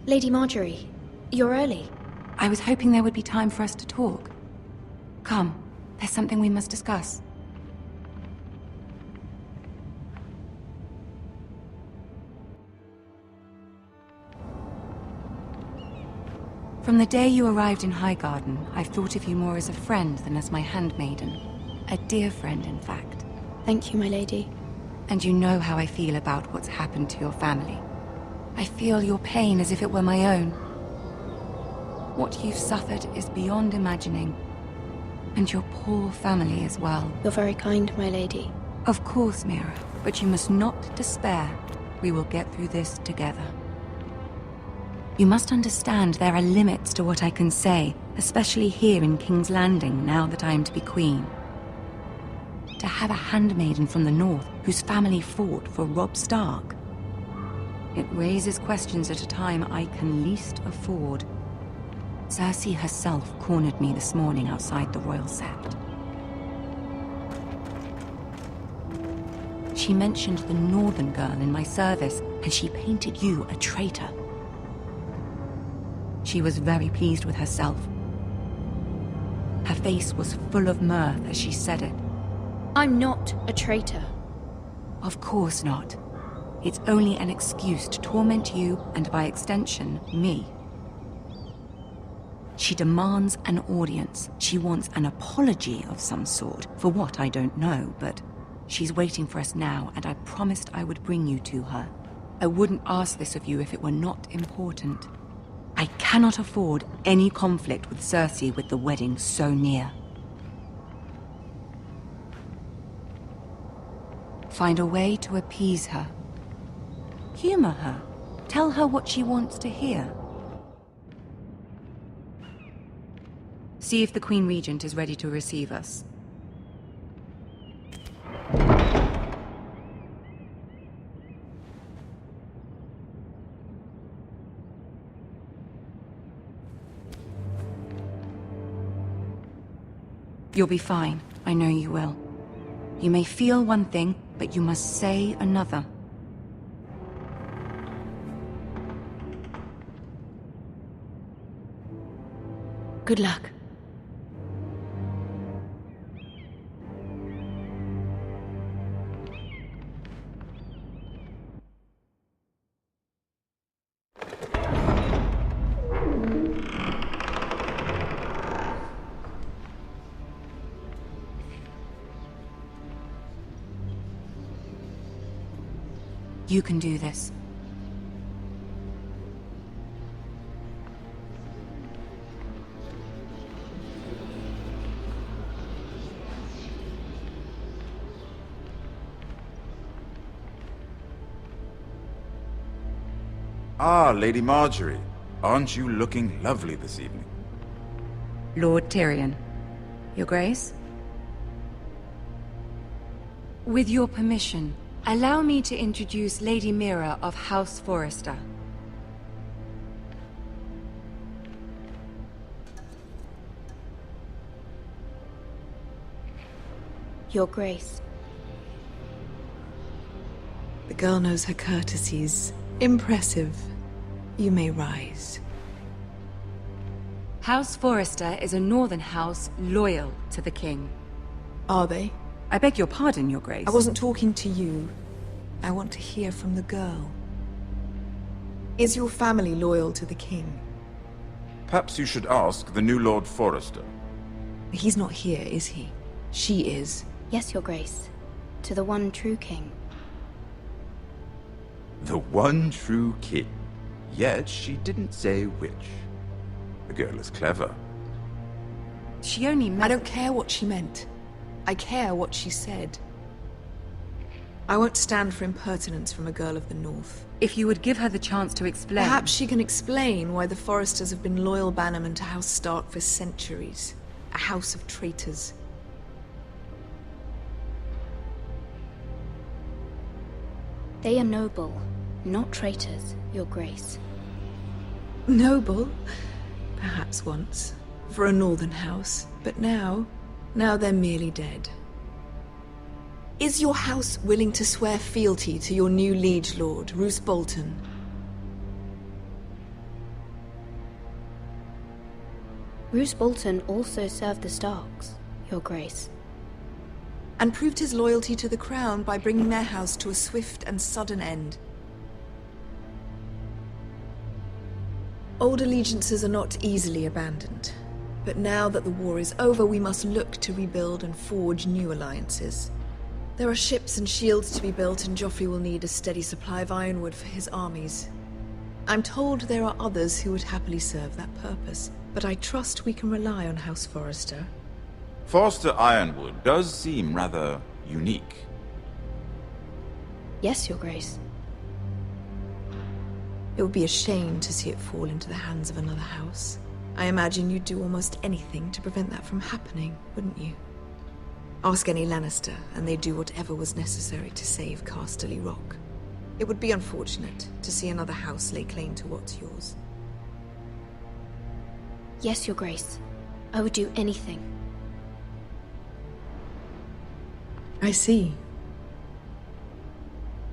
Lady Marjorie, you're early. I was hoping there would be time for us to talk. Come, there's something we must discuss. From the day you arrived in Highgarden, I've thought of you more as a friend than as my handmaiden. A dear friend, in fact. Thank you, my lady. And you know how I feel about what's happened to your family. I feel your pain as if it were my own. What you've suffered is beyond imagining. And your poor family as well. You're very kind, my lady. Of course, Mira, but you must not despair. We will get through this together. You must understand there are limits to what I can say, especially here in King's Landing, now that I am to be queen. To have a handmaiden from the north whose family fought for Robb Stark. It raises questions at a time I can least afford. Cersei herself cornered me this morning outside the Royal Sept. She mentioned the northern girl in my service, and she painted you a traitor. She was very pleased with herself. Her face was full of mirth as she said it. I'm not a traitor. Of course not. It's only an excuse to torment you, and by extension, me. She demands an audience. She wants an apology of some sort, for what I don't know, but she's waiting for us now, and I promised I would bring you to her. I wouldn't ask this of you if it were not important. I cannot afford any conflict with Cersei with the wedding so near. Find a way to appease her. Humor her. Tell her what she wants to hear. See if the Queen Regent is ready to receive us. You'll be fine. I know you will. You may feel one thing, but you must say another. Good luck. You can do this. Ah, Lady Marjorie. Aren't you looking lovely this evening? Lord Tyrion. Your Grace? With your permission, allow me to introduce Lady Mira of House Forrester. Your Grace. The girl knows her courtesies. Impressive. You may rise. House Forrester is a northern house loyal to the king. Are they? I beg your pardon, Your Grace. I wasn't talking to you. I want to hear from the girl. Is your family loyal to the king? Perhaps you should ask the new Lord Forrester. He's not here, is he? She is. Yes, Your Grace. To the one true king. The one true king. Yet she didn't say which. The girl is clever. She only meant... I don't care what she meant. I care what she said. I won't stand for impertinence from a girl of the North. If you would give her the chance to explain... Perhaps she can explain why the Forresters have been loyal bannermen to House Stark for centuries. A house of traitors. They are noble, not traitors, Your Grace. Noble? Perhaps once. For a northern house. But now they're merely dead. Is your house willing to swear fealty to your new liege lord, Roose Bolton? Roose Bolton also served the Starks, Your Grace. And proved his loyalty to the crown by bringing their house to a swift and sudden end. Old allegiances are not easily abandoned. But now that the war is over, we must look to rebuild and forge new alliances. There are ships and shields to be built, and Joffrey will need a steady supply of ironwood for his armies. I'm told there are others who would happily serve that purpose, but I trust we can rely on House Forrester. Forrester ironwood does seem rather unique. Yes, Your Grace. It would be a shame to see it fall into the hands of another house. I imagine you'd do almost anything to prevent that from happening, wouldn't you? Ask any Lannister, and they'd do whatever was necessary to save Casterly Rock. It would be unfortunate to see another house lay claim to what's yours. Yes, Your Grace. I would do anything. I see.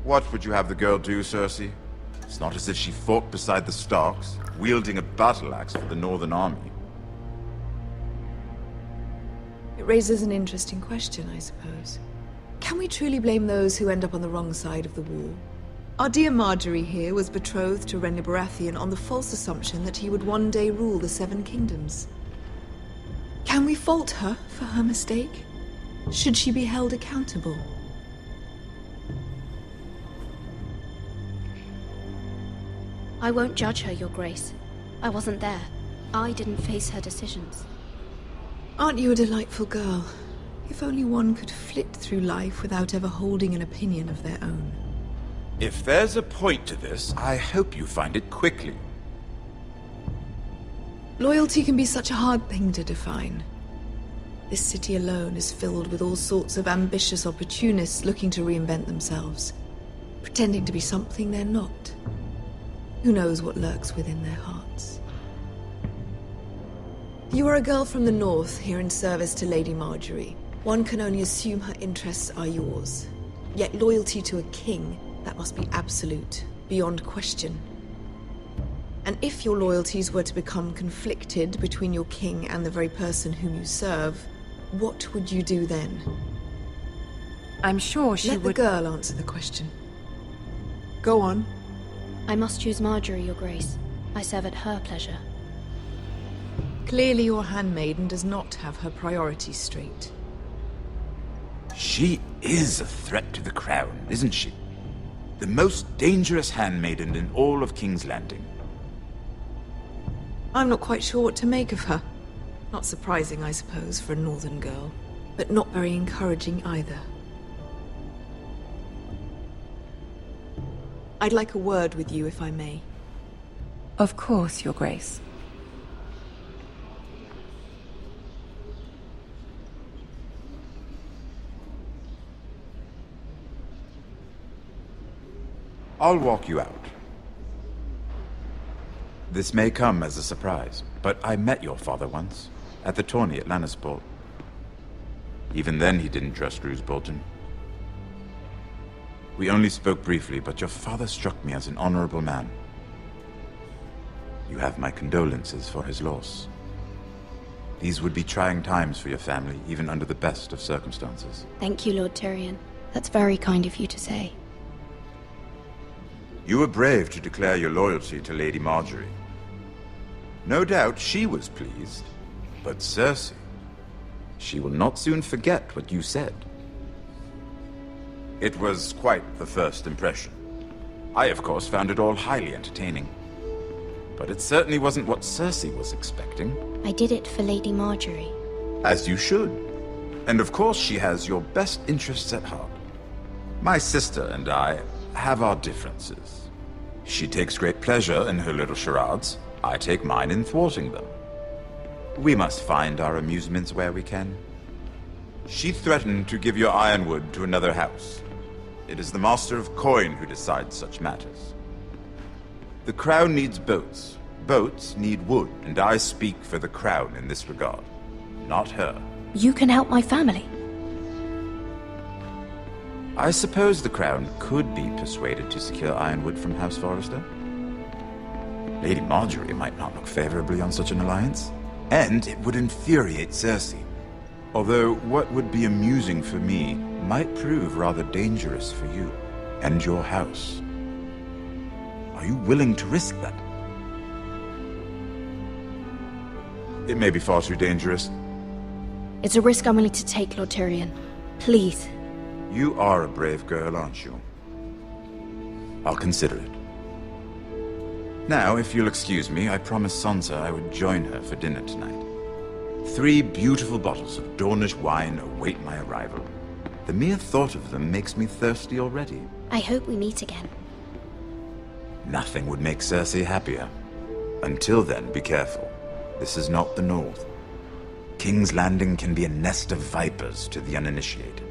What would you have the girl do, Cersei? It's not as if she fought beside the Starks, wielding a battle axe for the Northern Army. It raises an interesting question, I suppose. Can we truly blame those who end up on the wrong side of the war? Our dear Marjorie here was betrothed to Renly Baratheon on the false assumption that he would one day rule the Seven Kingdoms. Can we fault her for her mistake? Should she be held accountable? I won't judge her, Your Grace. I wasn't there. I didn't face her decisions. Aren't you a delightful girl? If only one could flit through life without ever holding an opinion of their own. If there's a point to this, I hope you find it quickly. Loyalty can be such a hard thing to define. This city alone is filled with all sorts of ambitious opportunists looking to reinvent themselves, pretending to be something they're not. Who knows what lurks within their hearts? You are a girl from the north, here in service to Lady Marjorie. One can only assume her interests are yours. Yet loyalty to a king, that must be absolute, beyond question. And if your loyalties were to become conflicted between your king and the very person whom you serve, what would you do then? I'm sure she would... Let the girl answer the question. Go on. I must choose Marjorie, Your Grace. I serve at her pleasure. Clearly your handmaiden does not have her priorities straight. She is a threat to the crown, isn't she? The most dangerous handmaiden in all of King's Landing. I'm not quite sure what to make of her. Not surprising, I suppose, for a northern girl, but not very encouraging either. I'd like a word with you, if I may. Of course, Your Grace. I'll walk you out. This may come as a surprise, but I met your father once, at the tourney at Lannisport. Even then he didn't trust Roose Bolton. We only spoke briefly, but your father struck me as an honorable man. You have my condolences for his loss. These would be trying times for your family, even under the best of circumstances. Thank you, Lord Tyrion. That's very kind of you to say. You were brave to declare your loyalty to Lady Marjorie. No doubt she was pleased, but Cersei, she will not soon forget what you said. It was quite the first impression. I, of course, found it all highly entertaining. But it certainly wasn't what Cersei was expecting. I did it for Lady Marjorie. As you should. And of course she has your best interests at heart. My sister and I have our differences. She takes great pleasure in her little charades. I take mine in thwarting them. We must find our amusements where we can. She threatened to give your ironwood to another house. It is the Master of Coin who decides such matters. The crown needs boats. Boats need wood, and I speak for the crown in this regard, not her. You can help my family. I suppose the crown could be persuaded to secure ironwood from House Forrester. Lady Marjorie might not look favorably on such an alliance. And it would infuriate Cersei. Although what would be amusing for me might prove rather dangerous for you and your house. Are you willing to risk that? It may be far too dangerous. It's a risk I'm willing to take, Lord Tyrion. Please. You are a brave girl, aren't you? I'll consider it. Now, if you'll excuse me, I promised Sansa I would join her for dinner tonight. 3 beautiful bottles of Dornish wine await my arrival. The mere thought of them makes me thirsty already. I hope we meet again. Nothing would make Cersei happier. Until then, be careful. This is not the North. King's Landing can be a nest of vipers to the uninitiated.